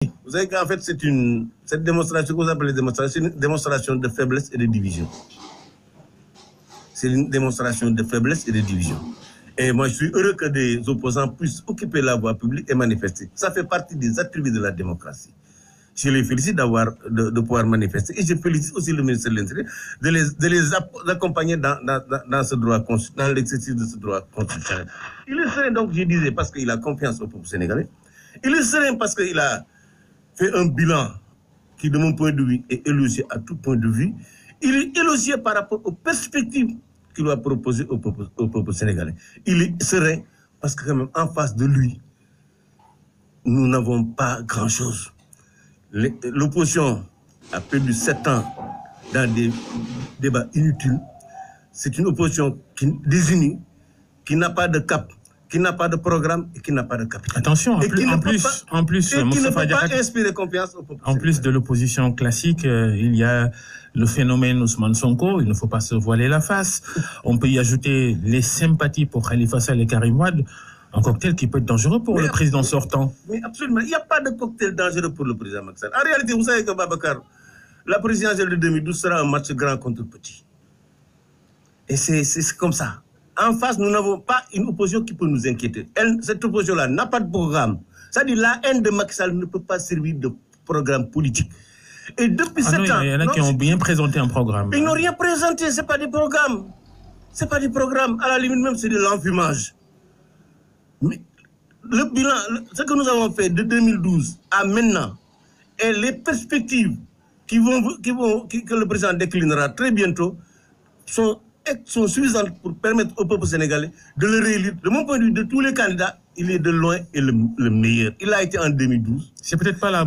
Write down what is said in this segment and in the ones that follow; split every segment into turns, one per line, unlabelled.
Vous savez qu'en fait, cette démonstration que vous appelez démonstration, c'est une démonstration de faiblesse et de division. C'est une démonstration de faiblesse et de division. Et moi, je suis heureux que des opposants puissent occuper la voie publique et manifester. Ça fait partie des attributs de la démocratie. Je les félicite de pouvoir manifester. Et je félicite aussi le ministre de l'Intérieur de les accompagner dans ce droit, dans l'exercice de ce droit constitutionnel. Il est serein, donc, je disais, parce qu'il a confiance au peuple sénégalais. Il est serein parce qu'il a fait un bilan qui, de mon point de vue, est élogieux à tout point de vue. Il est élogieux par rapport aux perspectives qu'il va proposer au peuple sénégalais. Il est serein parce que, quand même, en face de lui, nous n'avons pas grand-chose. L'opposition a perdu 7 ans dans des débats inutiles. C'est une opposition désunie, qui n'a pas de cap, qui n'a pas de programme et qui n'a pas de capital.
Attention, en plus,
qui ne peut pas inspirer confiance au peuple.
En plus de l'opposition classique, il y a le phénomène Ousmane Sonko. Il ne faut pas se voiler la face. On peut y ajouter les sympathies pour Khalifa Sall et Karim Wade. Un cocktail qui peut être dangereux pour le président sortant.
Mais absolument, il n'y a pas de cocktail dangereux pour le président Macky Sall. En réalité, vous savez que Babacar, la présidentielle de 2012 sera un match grand contre petit. Et c'est comme ça. En face, nous n'avons pas une opposition qui peut nous inquiéter. Cette opposition-là n'a pas de programme. C'est-à-dire la haine de Macky Sall ne peut pas servir de programme politique. Et depuis 7 ans...
Il y en a qui ont bien présenté un programme.
Ils n'ont rien présenté, ce n'est pas des programmes. Ce n'est pas des programmes. À la limite même, c'est de l'enfumage. Mais le bilan, ce que nous avons fait de 2012 à maintenant, et les perspectives que le président déclinera très bientôt sont suffisantes pour permettre au peuple sénégalais de le réélire. De mon point de vue, de tous les candidats, il est de loin et le meilleur. Il a été en 2012.
C'est peut-être pas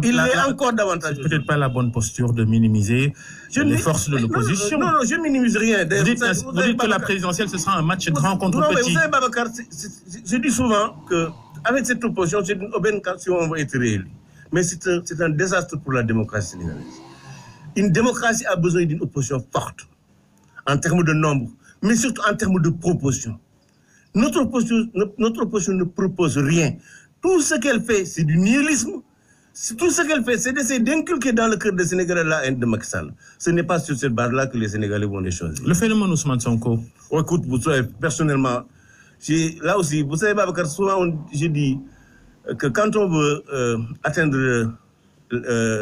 encore davantage.
C'est peut-être pas la bonne posture de minimiser les forces de l'opposition.
Non, je ne minimise rien.
Vous dites que la présidentielle, ce sera un match grand contre petit.
Non, mais vous savez, Babacar, je dis souvent qu'avec cette opposition, c'est une aubaine si on va être réélu. Mais c'est un désastre pour la démocratie sénégalaise. Une démocratie a besoin d'une opposition forte, en termes de nombre, mais surtout en termes de proposition. Notre opposition ne propose rien. Tout ce qu'elle fait, c'est du nihilisme. Tout ce qu'elle fait, c'est d'essayer d'inculquer dans le cœur des Sénégalais la haine de Macky Sall. Ce n'est pas sur cette base-là que les Sénégalais vont les choisir.
Le phénomène Ousmane Sonko.
Écoute, vous savez, personnellement, là aussi, vous savez, Babacar, souvent, je dis que quand on veut atteindre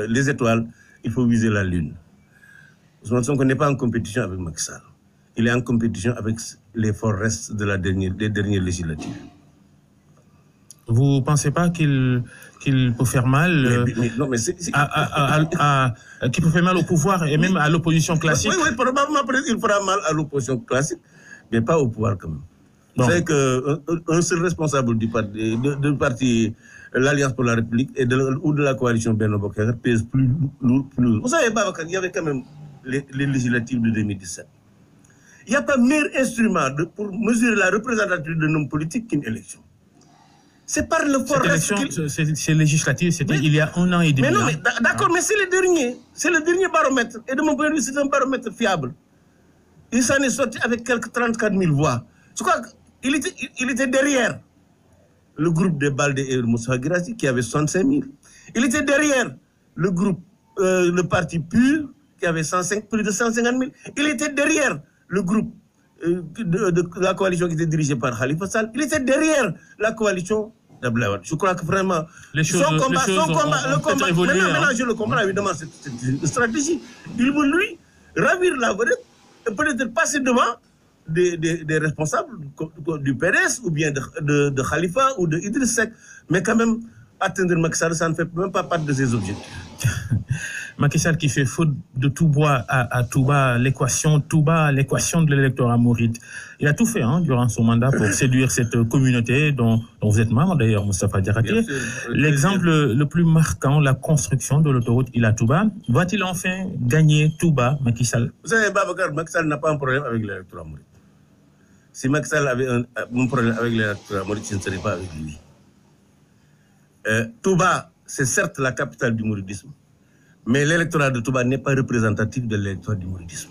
les étoiles, il faut viser la lune. Ousmane Sonko n'est pas en compétition avec Macky Sall. Il est en compétition avec les forts restes des dernières législatives.
Vous ne pensez pas qu'il peut faire mal qu'il peut faire mal au pouvoir et même à l'opposition classique?
Oui, probablement il fera mal à l'opposition classique, mais pas au pouvoir quand même. Vous savez qu'un seul responsable du parti l'Alliance pour la République ou de la coalition Benno Bokk Yakaar pèse plus lourd. Vous savez, Babacar, il y avait quand même les législatives de 2017. Il n'y a pas meilleur instrument pour mesurer la représentativité d'un homme politique qu'une élection. C'est par le fort reste.
Ces législatives, c'était il y a 1 an et demi.
Mais non, d'accord, mais c'est le dernier. C'est le dernier baromètre. Et de mon point de vue, c'est un baromètre fiable. Il s'en est sorti avec quelques 34 000 voix. Je crois qu'il était derrière le groupe de Baldé et Moussa Guirassy qui avait 65 000. Il était derrière le parti PUR qui avait plus de 150 000. Il était derrière le groupe de la coalition qui était dirigée par Khalifa Sall. Il était derrière la coalition d'Abdoulaye Wade. Je crois que vraiment, son combat, maintenant je le comprends évidemment, c'est une stratégie. Il veut lui ravir la vedette et peut-être passer devant des responsables du PDS ou bien de Khalifa ou de Idriss Seck. Mais quand même, atteindre Macky Sall, ça ne fait même pas partie de ses objectifs.
Macky Sall qui fait faute de tout bois à tout bas, l'équation de l'électorat mouride. Il a tout fait durant son mandat pour séduire cette communauté dont vous êtes membre d'ailleurs, Moustapha Diakhaté. L'exemple le plus marquant, la construction de l'autoroute Ila-Touba. Va-t-il enfin gagner Touba, Macky Sall?
Vous savez, Babacar, Macky Sall n'a pas un problème avec l'électorat mouride. Si Macky Sall avait un problème avec l'électorat mouride, ce ne serait pas avec lui. Touba, c'est certes la capitale du mouridisme, mais l'électorat de Touba n'est pas représentatif de l'électorat du mouridisme.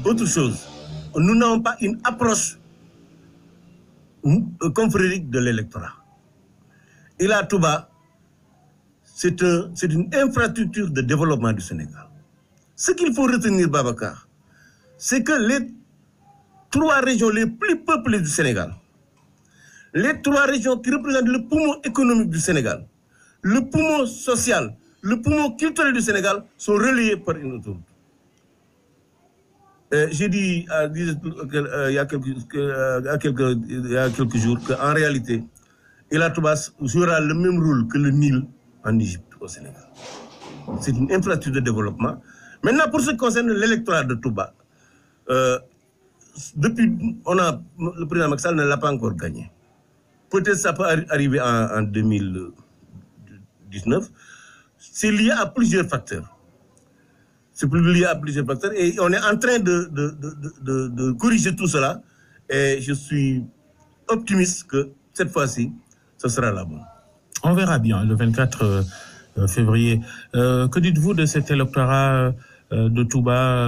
Autre chose, nous n'avons pas une approche confrérique de l'électorat. Et là, Touba, c'est une infrastructure de développement du Sénégal. Ce qu'il faut retenir, Babacar, c'est que les 3 régions les plus peuplées du Sénégal, les 3 régions qui représentent le poumon économique du Sénégal, le poumon social, le poumon culturel du Sénégal sont reliés par une autoroute. J'ai dit il y a quelques jours qu'en réalité, Ila Touba jouera le même rôle que le Nil en Égypte au Sénégal. C'est une infrastructure de développement. Maintenant, pour ce qui concerne l'électorat de Touba, depuis, le président Macky Sall ne l'a pas encore gagné. Peut-être ça peut arriver en 2019. C'est lié à plusieurs facteurs. C'est lié à plusieurs facteurs et on est en train de corriger tout cela. Et je suis optimiste que cette fois-ci, ce sera la bonne.
On verra bien le 24 février. Que dites-vous de cet électorat de Touba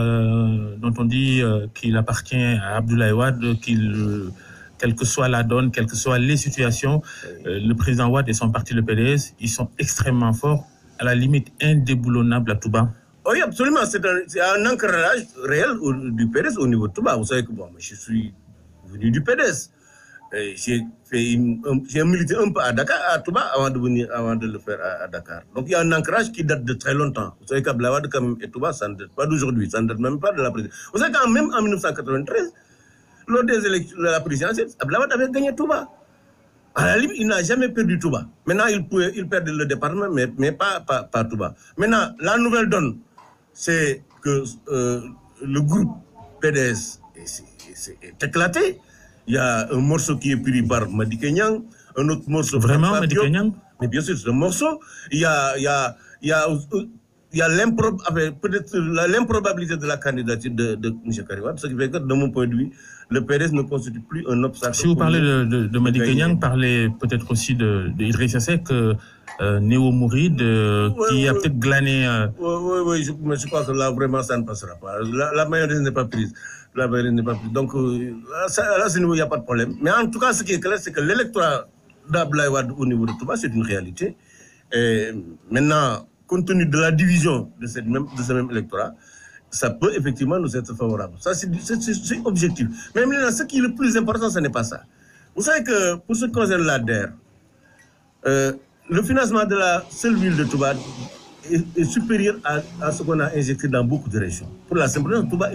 dont on dit qu'il appartient à Abdoulaye Wade, quelle que soit la donne, quelles que soient les situations, le président Wade et son parti, le PDS, ils sont extrêmement forts, à la limite indéboulonnable à Touba.
Oui, absolument. C'est un ancrage réel du PDS au niveau de Touba. Vous savez que bon, je suis venu du PDS. J'ai milité un peu à Dakar, à Touba, avant de le faire à Dakar. Donc il y a un ancrage qui date de très longtemps. Vous savez qu'Abdoulaye Wade et Touba, ça ne date pas d'aujourd'hui, ça ne date même pas de la présidence. Vous savez quand même en 1993, lors des élections de la présidentielle, Abdoulaye Wade avait gagné Touba. À la limite, il n'a jamais perdu Touba. Maintenant, il perd le département, mais pas Touba. Maintenant, la nouvelle donne, c'est que le groupe PDS est éclaté. Il y a un morceau qui est pris par Madické Niang, un autre morceau...
Vraiment, Madické Niang?
Mais bien sûr, c'est un morceau. Il y a l'improbabilité de la candidature de M. Karim Wade, ce qui fait que, de mon point de vue, le PDS ne constitue plus un obstacle.
Si vous parlez de Madické Niang, parlez peut-être aussi d'Idrissa Seck, néo-mouride, qui a peut-être glané...
Oui, je crois que là, vraiment, ça ne passera pas. La mayonnaise n'est pas prise. Donc, là, à ce niveau, il n'y a pas de problème. Mais en tout cas, ce qui est clair, c'est que l'électorat d'Abdoulaye Wade au niveau de Touba, c'est une réalité. Et maintenant, compte tenu de la division de ce même électorat, ça peut effectivement nous être favorable. Ça, c'est objectif. Mais maintenant, ce qui est le plus important, ce n'est pas ça. Vous savez que pour ce qui concerne la DER, le financement de la seule ville de Touba est supérieur à ce qu'on a injecté dans beaucoup de régions. Pour la simple raison, Touba